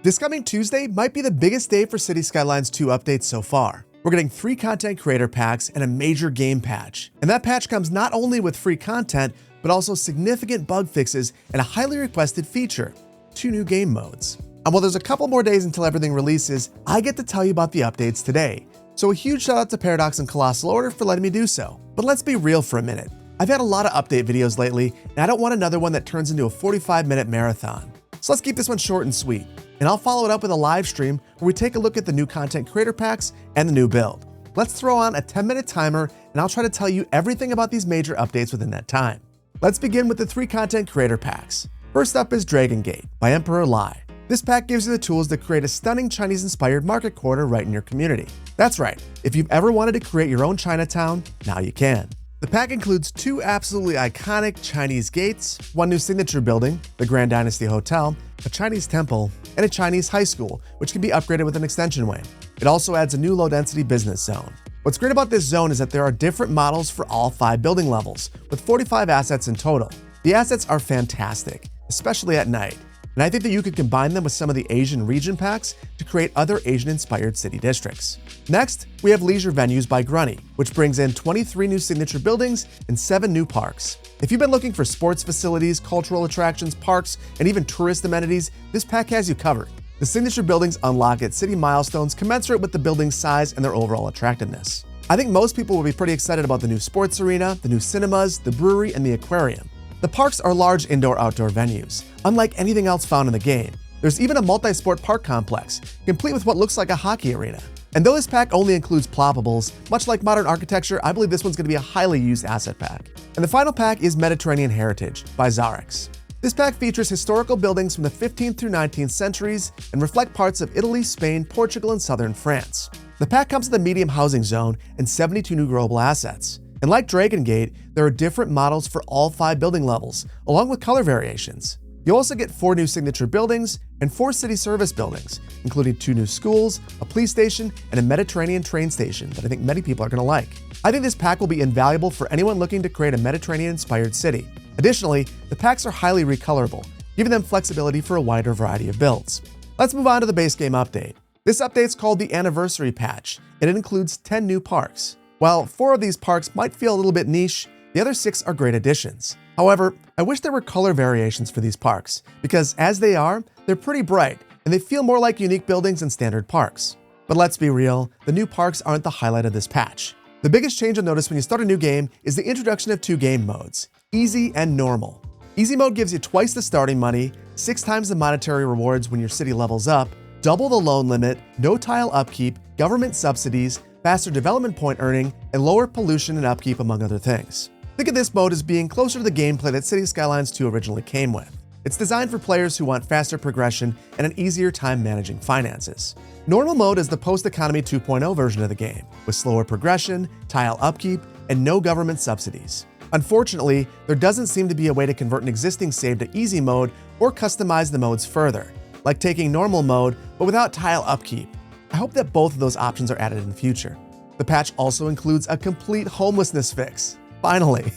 This coming Tuesday might be the biggest day for City Skylines 2 updates so far. We're getting 3 content creator packs and a major game patch. And that patch comes not only with free content, but also significant bug fixes and a highly requested feature, 2 new game modes. And while there's a couple more days until everything releases, I get to tell you about the updates today. So a huge shout out to Paradox and Colossal Order for letting me do so. But let's be real for a minute. I've had a lot of update videos lately, and I don't want another one that turns into a 45-minute marathon. So let's keep this one short and sweet. And I'll follow it up with a live stream where we take a look at the new content creator packs and the new build. Let's throw on a 10-minute timer and I'll try to tell you everything about these major updates within that time. Let's begin with the 3 content creator packs. First up is Dragon Gate by Emperor Lai. This pack gives you the tools to create a stunning Chinese-inspired market quarter right in your community. That's right, if you've ever wanted to create your own Chinatown, now you can. The pack includes 2 absolutely iconic Chinese gates, 1 new signature building, the Grand Dynasty Hotel, a Chinese temple, and a Chinese high school, which can be upgraded with an extension wing. It also adds a new low-density business zone. What's great about this zone is that there are different models for all 5 building levels, with 45 assets in total. The assets are fantastic, especially at night, and I think that you could combine them with some of the Asian region packs to create other Asian-inspired city districts. Next, we have Leisure Venues by Grunny, which brings in 23 new signature buildings and 7 new parks. If you've been looking for sports facilities, cultural attractions, parks, and even tourist amenities, this pack has you covered. The signature buildings unlock at city milestones commensurate with the building's size and their overall attractiveness. I think most people will be pretty excited about the new sports arena, the new cinemas, the brewery, and the aquarium. The parks are large indoor-outdoor venues, unlike anything else found in the game. There's even a multi-sport park complex, complete with what looks like a hockey arena. And though this pack only includes ploppables, much like modern architecture, I believe this one's going to be a highly used asset pack. And the final pack is Mediterranean Heritage by Zarix. This pack features historical buildings from the 15th through 19th centuries and reflect parts of Italy, Spain, Portugal, and southern France. The pack comes with a medium housing zone and 72 new growable assets. And like Dragon Gate, there are different models for all 5 building levels, along with color variations. You also get 4 new signature buildings and 4 city service buildings, including 2 new schools, a police station, and a Mediterranean train station that I think many people are going to like. I think this pack will be invaluable for anyone looking to create a Mediterranean-inspired city. Additionally, the packs are highly recolorable, giving them flexibility for a wider variety of builds. Let's move on to the base game update. This update's called the Anniversary Patch, and it includes 10 new parks. While 4 of these parks might feel a little bit niche, the other 6 are great additions. However, I wish there were color variations for these parks, because as they are, they're pretty bright, and they feel more like unique buildings than standard parks. But let's be real, the new parks aren't the highlight of this patch. The biggest change you'll notice when you start a new game is the introduction of 2 game modes, Easy and Normal. Easy mode gives you twice the starting money, 6 times the monetary rewards when your city levels up, double the loan limit, no tile upkeep, government subsidies, faster development point earning, and lower pollution and upkeep, among other things. Think of this mode as being closer to the gameplay that City Skylines 2 originally came with. It's designed for players who want faster progression and an easier time managing finances. Normal mode is the post-economy 2.0 version of the game, with slower progression, tile upkeep, and no government subsidies. Unfortunately, there doesn't seem to be a way to convert an existing save to easy mode or customize the modes further, like taking normal mode but without tile upkeep. I hope that both of those options are added in the future. The patch also includes a complete homelessness fix. Finally,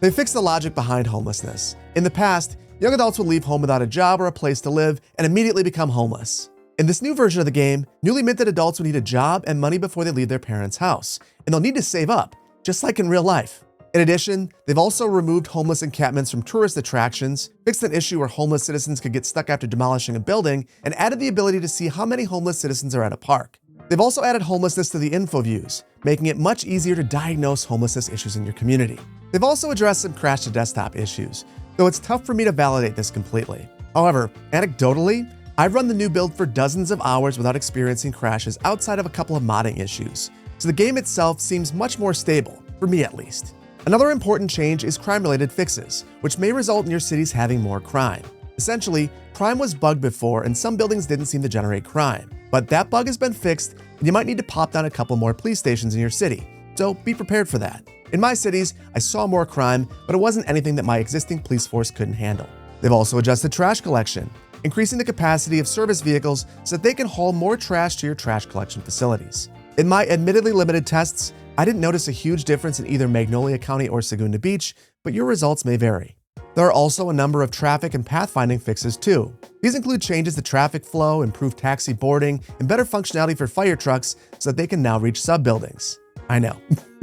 they fixed the logic behind homelessness. In the past, young adults would leave home without a job or a place to live and immediately become homeless. In this new version of the game, newly minted adults would need a job and money before they leave their parents' house, and they'll need to save up, just like in real life. In addition, they've also removed homeless encampments from tourist attractions, fixed an issue where homeless citizens could get stuck after demolishing a building, and added the ability to see how many homeless citizens are at a park. They've also added homelessness to the info views, making it much easier to diagnose homelessness issues in your community. They've also addressed some crash to desktop issues, though it's tough for me to validate this completely. However, anecdotally, I've run the new build for dozens of hours without experiencing crashes outside of a couple of modding issues, so the game itself seems much more stable, for me at least. Another important change is crime-related fixes, which may result in your cities having more crime. Essentially, crime was bugged before and some buildings didn't seem to generate crime. But that bug has been fixed, and you might need to pop down a couple more police stations in your city, so be prepared for that. In my cities, I saw more crime, but it wasn't anything that my existing police force couldn't handle. They've also adjusted trash collection, increasing the capacity of service vehicles so that they can haul more trash to your trash collection facilities. In my admittedly limited tests, I didn't notice a huge difference in either Magnolia County or Segunda Beach, but your results may vary. There are also a number of traffic and pathfinding fixes too. These include changes to traffic flow, improved taxi boarding, and better functionality for fire trucks so that they can now reach sub-buildings. I know.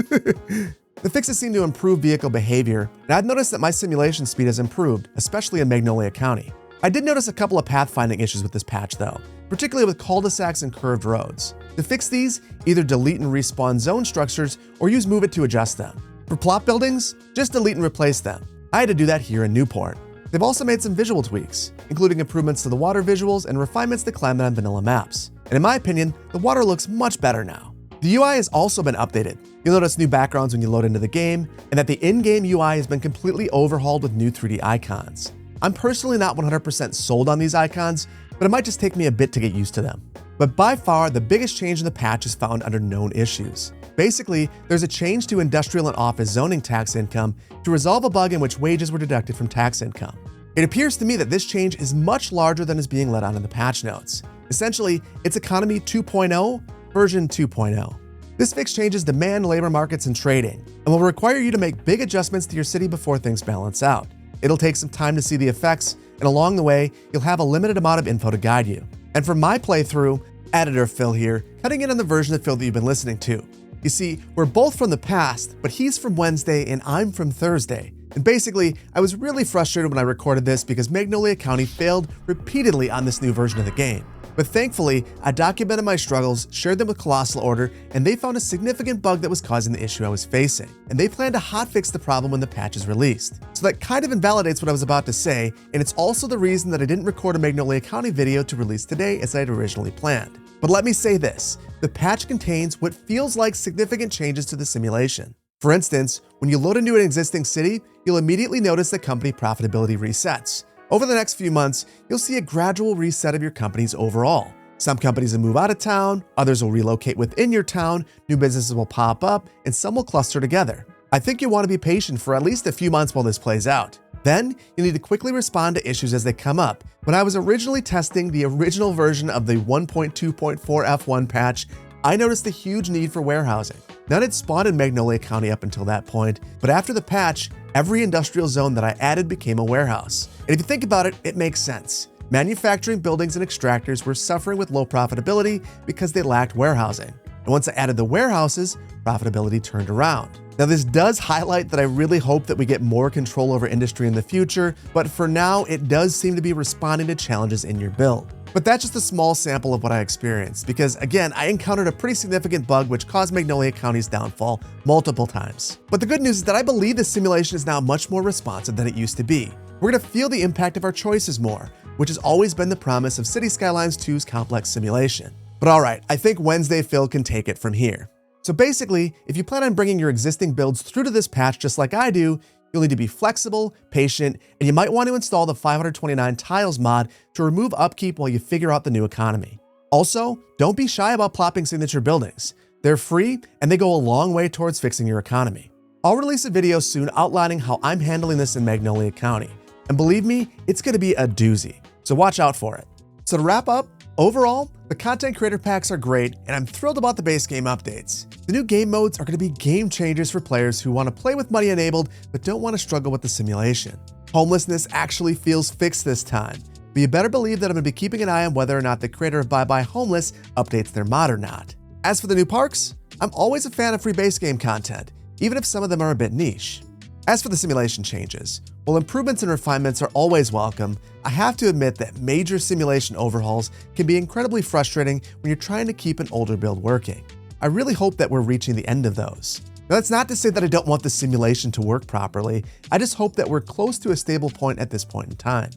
The fixes seem to improve vehicle behavior, and I've noticed that my simulation speed has improved, especially in Magnolia County. I did notice a couple of pathfinding issues with this patch though, particularly with cul-de-sacs and curved roads. To fix these, either delete and respawn zone structures or use Move It to adjust them. For plot buildings, just delete and replace them. I had to do that here in Newport. They've also made some visual tweaks, including improvements to the water visuals and refinements to climate on vanilla maps. And in my opinion, the water looks much better now. The UI has also been updated. You'll notice new backgrounds when you load into the game, and that the in-game UI has been completely overhauled with new 3D icons. I'm personally not 100% sold on these icons, but it might just take me a bit to get used to them. But by far, the biggest change in the patch is found under known issues. Basically, there's a change to industrial and office zoning tax income to resolve a bug in which wages were deducted from tax income. It appears to me that this change is much larger than is being let on in the patch notes. Essentially, it's Economy 2.0, version 2.0. This fix changes demand, labor markets, and trading, and will require you to make big adjustments to your city before things balance out. It'll take some time to see the effects, and along the way, you'll have a limited amount of info to guide you. And for my playthrough, editor Phil here, cutting in on the version of Phil that you've been listening to. You see, we're both from the past, but he's from Wednesday and I'm from Thursday. And basically, I was really frustrated when I recorded this because Magnolia County failed repeatedly on this new version of the game. But thankfully, I documented my struggles, shared them with Colossal Order, and they found a significant bug that was causing the issue I was facing. And they plan to hotfix the problem when the patch is released. So that kind of invalidates what I was about to say, and it's also the reason that I didn't record a Magnolia County video to release today as I had originally planned. But let me say this, the patch contains what feels like significant changes to the simulation. For instance, when you load into an existing city, you'll immediately notice that company profitability resets. Over the next few months, you'll see a gradual reset of your companies overall. Some companies will move out of town, others will relocate within your town, new businesses will pop up, and some will cluster together. I think you'll want to be patient for at least a few months while this plays out. Then, you'll need to quickly respond to issues as they come up. When I was originally testing the original version of the 1.2.4 F1 patch, I noticed a huge need for warehousing. None had spawned in Magnolia County up until that point, but after the patch, every industrial zone that I added became a warehouse. And if you think about it, it makes sense. Manufacturing buildings and extractors were suffering with low profitability because they lacked warehousing. And once I added the warehouses, profitability turned around. Now, this does highlight that I really hope that we get more control over industry in the future, but for now, it does seem to be responding to challenges in your build. But that's just a small sample of what I experienced, because again, I encountered a pretty significant bug which caused Magnolia County's downfall multiple times. But the good news is that I believe the simulation is now much more responsive than it used to be. We're gonna feel the impact of our choices more, which has always been the promise of City Skylines 2's complex simulation. But all right, I think Wednesday Phil can take it from here. So basically, if you plan on bringing your existing builds through to this patch just like I do, you'll need to be flexible, patient, and you might want to install the 529 tiles mod to remove upkeep while you figure out the new economy. Also, don't be shy about plopping signature buildings. They're free and they go a long way towards fixing your economy. I'll release a video soon outlining how I'm handling this in Magnolia County. And believe me, it's gonna be a doozy. So watch out for it. So to wrap up, overall, the content creator packs are great, and I'm thrilled about the base game updates. The new game modes are going to be game changers for players who want to play with money enabled but don't want to struggle with the simulation. Homelessness actually feels fixed this time, but you better believe that I'm going to be keeping an eye on whether or not the creator of Bye Bye Homeless updates their mod or not. As for the new parks, I'm always a fan of free base game content, even if some of them are a bit niche. As for the simulation changes, while improvements and refinements are always welcome, I have to admit that major simulation overhauls can be incredibly frustrating when you're trying to keep an older build working. I really hope that we're reaching the end of those. Now, that's not to say that I don't want the simulation to work properly, I just hope that we're close to a stable point at this point in time.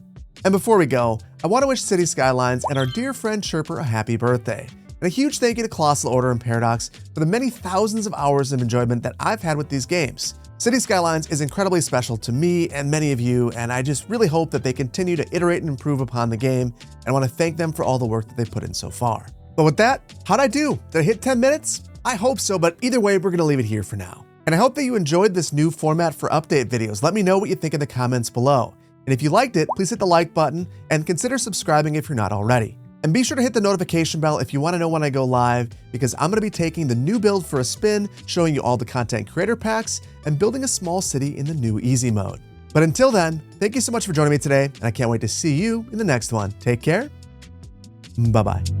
And before we go, I want to wish City Skylines and our dear friend Chirper a happy birthday. And a huge thank you to Colossal Order and Paradox for the many thousands of hours of enjoyment that I've had with these games. City Skylines is incredibly special to me and many of you, and I just really hope that they continue to iterate and improve upon the game, and I want to thank them for all the work that they've put in so far. But with that, how'd I do? Did I hit 10 minutes? I hope so, but either way, we're going to leave it here for now. And I hope that you enjoyed this new format for update videos. Let me know what you think in the comments below. And if you liked it, please hit the like button and consider subscribing if you're not already. And be sure to hit the notification bell if you want to know when I go live, because I'm going to be taking the new build for a spin, showing you all the content creator packs, and building a small city in the new easy mode. But until then, thank you so much for joining me today, and I can't wait to see you in the next one. Take care. Bye-bye.